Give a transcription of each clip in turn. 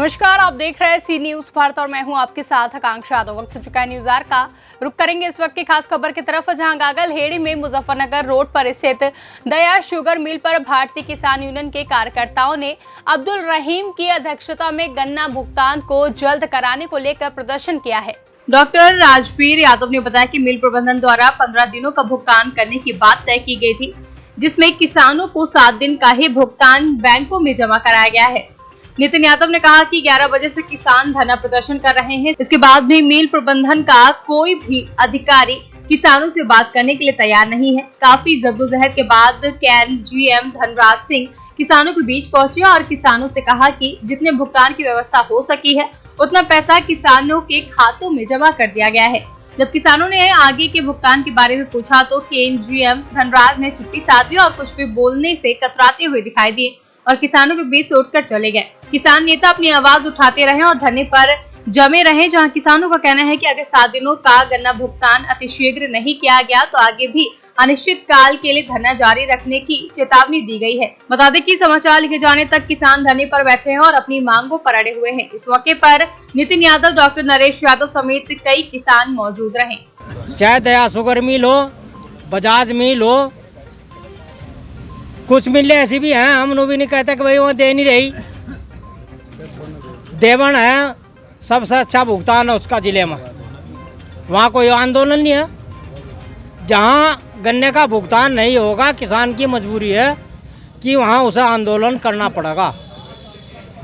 नमस्कार, आप देख रहे हैं सी न्यूज भारत और मैं हूं आपके साथ आकांक्षा यादव। वक्त हो चुका है न्यूज आवर का। रुक करेंगे इस वक्त की खास खबर की तरफ, जहां गागलहेड़ी में मुजफ्फरनगर रोड पर स्थित दया शुगर मिल पर भारतीय किसान यूनियन के कार्यकर्ताओं ने अब्दुल रहीम की अध्यक्षता में गन्ना भुगतान को जल्द कराने को लेकर प्रदर्शन किया है। डॉक्टर राजवीर यादव ने बताया कि मिल प्रबंधन द्वारा 15 दिनों का भुगतान करने की बात तय की गई थी, जिसमें किसानों को 7 दिन का ही भुगतान बैंकों में जमा कराया गया है। नितिन यादव ने कहा कि 11 बजे से किसान धरना प्रदर्शन कर रहे हैं। इसके बाद भी मिल प्रबंधन का कोई भी अधिकारी किसानों से बात करने के लिए तैयार नहीं है। काफी जद्दोजहद के बाद कैन जीएम धनराज सिंह किसानों के बीच पहुंचे और किसानों से कहा कि जितने भुगतान की व्यवस्था हो सकी है उतना पैसा किसानों के खातों में जमा कर दिया गया है। जब किसानों ने आगे के भुगतान के बारे में पूछा तो केन जीएम धनराज ने चुप्पी साध ली और कुछ भी बोलने से कतराते हुए दिखाई दिए और किसानों के बीच से उठकर चले गए। किसान नेता अपनी आवाज उठाते रहे और धरने पर जमे रहे, जहां किसानों का कहना है कि अगर 7 दिनों का गन्ना भुगतान अतिशीघ्र नहीं किया गया तो आगे भी अनिश्चित काल के लिए धरना जारी रखने की चेतावनी दी गई है। बता दें कि समाचार लिखे जाने तक किसान धरने पर बैठे हैं और अपनी मांगों पर अड़े हुए हैं। इस मौके पर नितिन यादव, डॉक्टर नरेश यादव समेत कई किसान मौजूद रहे। चाहे दया शुगर मिल हो, बजाज मिल हो, कुछ मिले ऐसी भी हैं, हम भी नहीं कहते कि भाई वो दे नहीं रही, देवन है। सबसे अच्छा भुगतान है उसका जिले में, वहाँ कोई आंदोलन नहीं है। जहाँ गन्ने का भुगतान नहीं होगा, किसान की मजबूरी है कि वहाँ उसे आंदोलन करना पड़ेगा।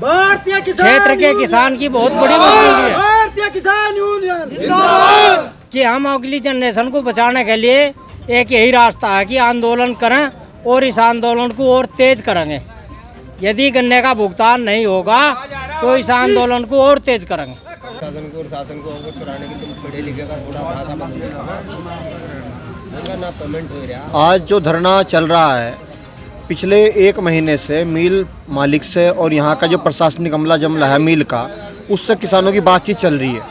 भारतीय क्षेत्र के किसान की बहुत बड़ी मजबूरी है। भारतीय किसान यूनियन जिंदाबाद। कि हम अगली जनरेशन को बचाने के लिए एक यही रास्ता है कि आंदोलन करें और इस आंदोलन को और तेज करेंगे। यदि गन्ने का भुगतान नहीं होगा तो इस आंदोलन को और तेज करेंगे। शासन को अवगत कराने की तुम पढ़े लिखे का थोड़ा ना पेमेंट हो रहा। आज जो धरना चल रहा है पिछले 1 महीने से मिल मालिक से और यहाँ का जो प्रशासनिक अमला जमला है मिल का, उससे किसानों की बातचीत चल रही है।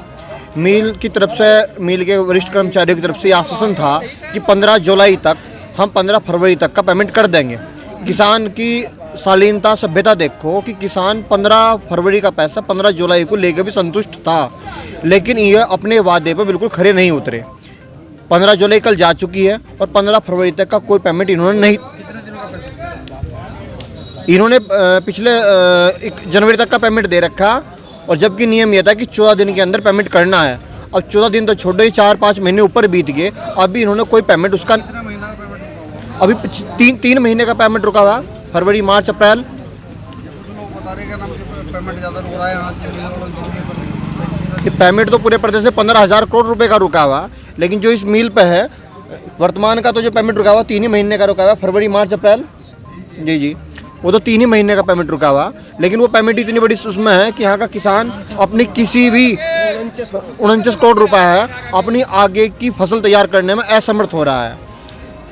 मिल की तरफ से, मिल के वरिष्ठ कर्मचारियों की तरफ से आश्वासन था कि 15 जुलाई तक हम 15 फरवरी तक का पेमेंट कर देंगे। किसान की शालीनता, सभ्यता देखो कि किसान 15 फरवरी का पैसा 15 जुलाई को लेकर भी संतुष्ट था, लेकिन ये अपने वादे पर बिल्कुल खरे नहीं उतरे। 15 जुलाई कल जा चुकी है और 15 फरवरी तक का कोई पेमेंट इन्होंने पिछले 1 जनवरी तक का पेमेंट दे रखा, और जबकि नियम यह था कि 14 दिन के अंदर पेमेंट करना है। अब 14 दिन तो छोड़ो ही, 4-5 महीने ऊपर बीत गए, अभी इन्होंने कोई पेमेंट उसका अभी 3 महीने का पेमेंट रुका हुआ, फरवरी, मार्च, अप्रैल। पेमेंट तो पूरे प्रदेश में 15,000 करोड़ रुपए का रुका हुआ, लेकिन जो इस मिल पे है वर्तमान का तो जो पेमेंट रुका हुआ 3 ही महीने का रुका हुआ, फरवरी, मार्च, अप्रैल। जी, वो तो 3 ही महीने का पेमेंट रुका हुआ, लेकिन वो पेमेंट इतनी बड़ी उसमें है कि यहाँ का किसान अपनी किसी भी 49 करोड़ रुपए है अपनी आगे की फसल तैयार करने में असमर्थ हो रहा है।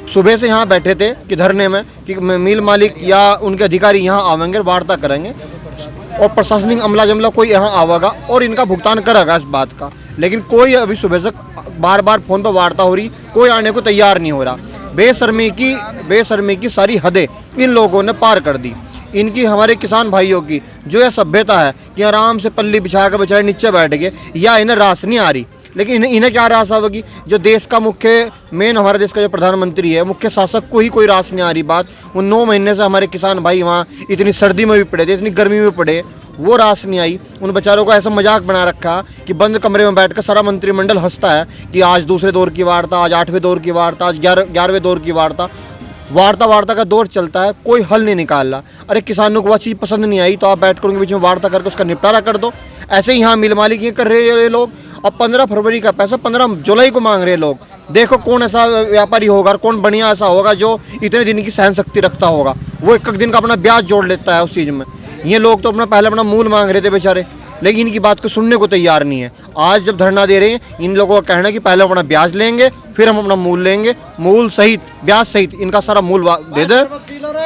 सुबह से यहाँ बैठे थे कि धरने में कि मिल मालिक या उनके अधिकारी यहाँ आवेंगे, वार्ता करेंगे और प्रशासनिक अमला जमला कोई यहाँ आवेगा और इनका भुगतान करेगा इस बात का, लेकिन कोई अभी सुबह से बार बार फोन पर वार्ता हो रही, कोई आने को तैयार नहीं हो रहा। बेशर्मी की सारी हदें इन लोगों ने पार कर दी। इनकी, हमारे किसान भाइयों की जो यह सभ्यता है कि आराम से पल्ली बिछा कर बेचारे नीचे बैठ गए, या इन्हें रास नहीं आ रही, लेकिन इन्हें क्या रास आवेगी? जो देश का मेन हमारे देश का जो प्रधानमंत्री है, मुख्य शासक को ही कोई रास नहीं आ रही बात। उन 9 महीने से हमारे किसान भाई वहाँ इतनी सर्दी में भी पड़े थे, इतनी गर्मी में पड़े, वो रास नहीं आई। उन बेचारों को ऐसा मजाक बना रखा कि बंद कमरे में बैठकर सारा मंत्रिमंडल हंसता है कि आज दूसरे दौर की वार्ता, आज 8वें दौर की वार्ता, आज 11वें दौर की वार्ता का दौर चलता है, कोई हल नहीं निकाल रहा। अरे किसानों को वह चीज़ पसंद नहीं आई तो आप बैठकर उनके बीच में वार्ता करके उसका निपटारा कर दो। ऐसे ही यहाँ मिल मालिक ये कर रहे हैं ये लोग। अब 15 फरवरी का पैसा 15 जुलाई को मांग रहे लोग। देखो कौन ऐसा व्यापारी होगा और कौन बढ़िया ऐसा होगा जो इतने दिन की सहन शक्ति रखता होगा, वो 1 दिन का अपना ब्याज जोड़ लेता है उस चीज़ में। ये लोग तो पहले अपना मूल मांग रहे थे बेचारे, लेकिन इनकी बात को सुनने को तैयार नहीं है। आज जब धरना दे रहे हैं, इन लोगों का कहना है कि पहले अपना ब्याज लेंगे, फिर हम अपना मूल लेंगे, मूल सहित ब्याज सहित इनका सारा मूल दे दें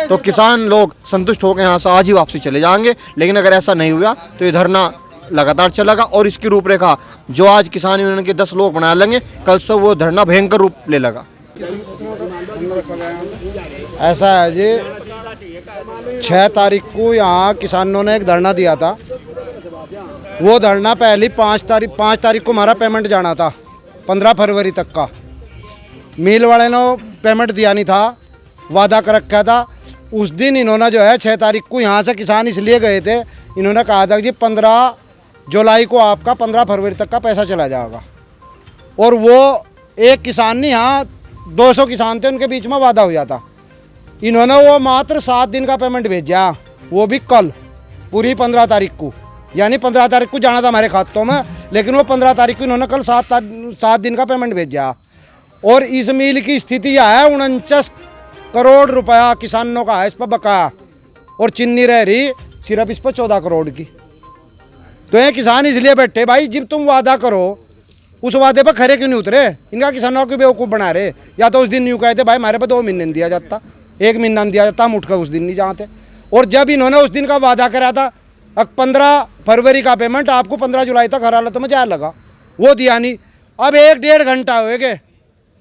तो किसान लोग संतुष्ट होकर यहाँ से आज ही वापसी चले जाएंगे। लेकिन अगर ऐसा नहीं हुआ तो ये धरना लगातार चलेगा और इसकी रूपरेखा जो आज किसान यूनियन के 10 लोग बना लेंगे, कल से वो धरना भयंकर रूप ले लगा। ऐसा है जी, 6 तारीख को यहाँ किसानों ने एक धरना दिया था वो धरना पहली 5 तारीख को हमारा पेमेंट जाना था 15 फरवरी तक का। मिल वाले ने पेमेंट दिया नहीं था, वादा कर रखा था। उस दिन इन्होंने जो है 6 तारीख को यहाँ से किसान इसलिए गए थे, इन्होंने कहा था कि 15 जुलाई को आपका 15 फरवरी तक का पैसा चला जाएगा। और वो एक किसान नहीं, यहाँ 200 किसान थे, उनके बीच में वादा हो जाता। इन्होंने वो मात्र 7 दिन का पेमेंट भेजा, वो भी कल पूरी 15 तारीख को, यानी 15 तारीख को जाना था हमारे खातों में, लेकिन वो 15 तारीख को इन्होंने कल 7 दिन का पेमेंट भेजा। और इस मिल की स्थिति यह है 49 करोड़ रुपया किसानों का है इस पर बकाया, और चीनी रह रही सिर्फ इस पर 14 करोड़ की। तो ये किसान इसलिए बैठे भाई, जब तुम वादा करो उस वादे पर खरे क्यों नहीं उतरे? इनका किसानों को बेवकूफ़ बना रहे। या तो उस दिन यूँ कहते भाई हमारे पर 2 महीने नहीं दिया जाता, 1 महीना नहीं दिया जाता, हम उठकर उस दिन नहीं जाते। और जब इन्होंने उस दिन का वादा करा था, अब 15 फरवरी का पेमेंट आपको 15 जुलाई तक हर हालत में जाए लगा, वो दिया नहीं। अब 1-1.5 घंटा होएगे,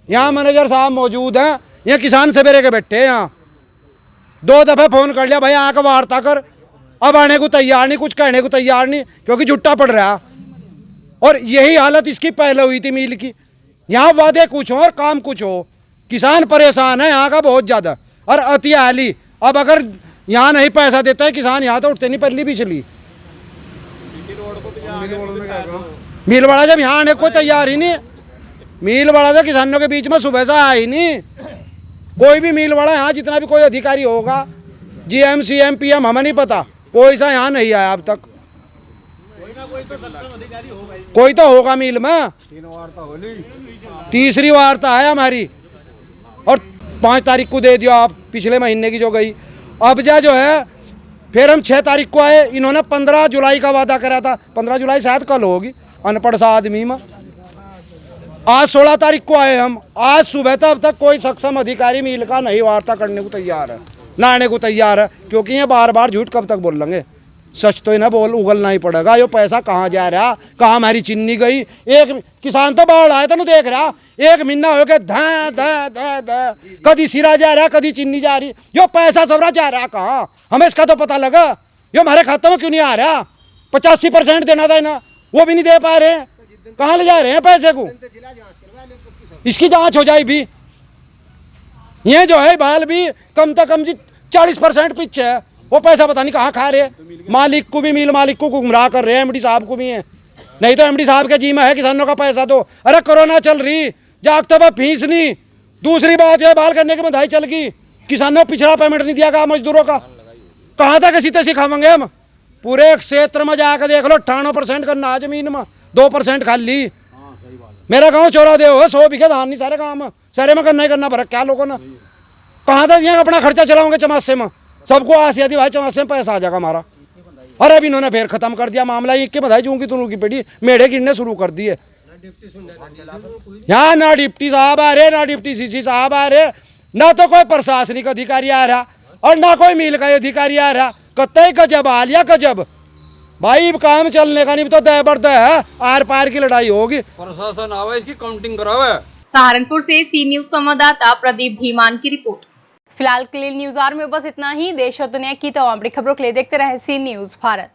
यहाँ मैनेजर साहब मौजूद हैं, ये किसान सवेरे के बैठे हैं यहाँ। 2 दफ़े फ़ोन कर लिया भाई आकर वार्ता कर, अब आने को तैयार नहीं, कुछ कहने को तैयार नहीं, क्योंकि जुट्टा पड़ रहा। और यही हालत इसकी पहले हुई थी मिल की। यहाँ वादे कुछ हो और काम कुछ हो, किसान परेशान है यहाँ का बहुत ज़्यादा। और अतियाली, अब अगर यहाँ नहीं पैसा देता है किसान, यहाँ तो उठते नहीं पहली पिछली। मिल वाला जब यहाँ आने को तैयार ही नहीं, मिल वाला तो किसानों के बीच में सुबह से आया ही नहीं। कोई भी मिल वाला यहाँ जितना भी कोई अधिकारी होगा, GM CM PM हमें नहीं पता, कोई सा यहाँ नहीं आया अब तक। कोई तो होगा मिल में, तीसरी वार्ता है हमारी, और 5 तारीख को दे दियो आप, पिछले महीने की जो गई। अब जो है फिर हम 6 तारीख को आए, इन्होंने 15 जुलाई का वादा करा था, 15 जुलाई शायद कल होगी, अनपढ़ सा आदमी में। आज 16 तारीख को आए हम, आज सुबह तक अब तक कोई सक्षम अधिकारी मिल का नहीं वार्ता करने को तैयार है, ना आने को तैयार है। क्योंकि ये बार बार झूठ कब तक बोल लेंगे, सच तो इन्हें उगलना ही पड़ेगा। ये पैसा कहाँ जा रहा, कहाँ हमारी चीनी गई? एक किसान तो बाढ़ आया तो देख रहा, 1 महीना हो गया धा धा धा धा, कदी सिरा जा रहा, कदी चीनी जा रही, यो पैसा सबरा जा रहा कहाँ? हमें इसका तो पता लगा। यो हमारे खाते में क्यों नहीं आ रहा? 85% देना था इन्हें, वो भी नहीं दे पा रहे। कहाँ ले जा रहे हैं पैसे को? इसकी जांच हो जाए भी। ये जो है बाल भी कम से कम 40% पीछे है, वो पैसा पता नहीं कहाँ खा रहे। मालिक को भी, मिल मालिक को गुमराह कर रहे हैं, MD साहब को भी है। नहीं तो MD साहब के जी में है किसानों का पैसा दो। अरे कोरोना चल रही, जागते वह फीस नहीं। दूसरी बात यह बाल करने की बंधाई चल गई, किसानों को पिछड़ा पेमेंट नहीं दिया गया मजदूरों का। कहाँ तक ऐसी तैसी खावेंगे हम? पूरे क्षेत्र में जाकर देख लो, 98% करना जमीन में, 2% खाली। मेरा गाँव चौरादे हो, 100 बीघे धान नहीं सारे गाँव में, सारे में करना ही करना भरक क्या लोगों ने। कहाँ तक यहाँ अपना खर्चा चलाओगे चमासे में? सबको आस आती भाई चमासे में पैसा आ जाएगा हमारा। अरे अभी इन्होंने फिर खत्म कर दिया मामला, एक के बधाई चूंकि तुनू की पेटी मेढ़े गिरने शुरू कर दिए। यहाँ ना डिप्टी साहब आ रहे, ना डिप्टी CC साहब आ रहे, ना तो कोई प्रशासनिक अधिकारी आ रहा, और ना कोई मिल का अधिकारी आ रहा। कतई गजब हाल या गजब भाई, काम चलने का नहीं तो दह बरद है, आर पार की लड़ाई होगी। प्रशासन आवे, इसकी काउंटिंग करावे। सहारनपुर से सी न्यूज संवाददाता प्रदीप धीमान की रिपोर्ट। फिलहाल के लिए न्यूज आवर में बस इतना ही। देश और दुनिया की तमाम बड़ी खबरों के लिए देखते रहे सी न्यूज भारत।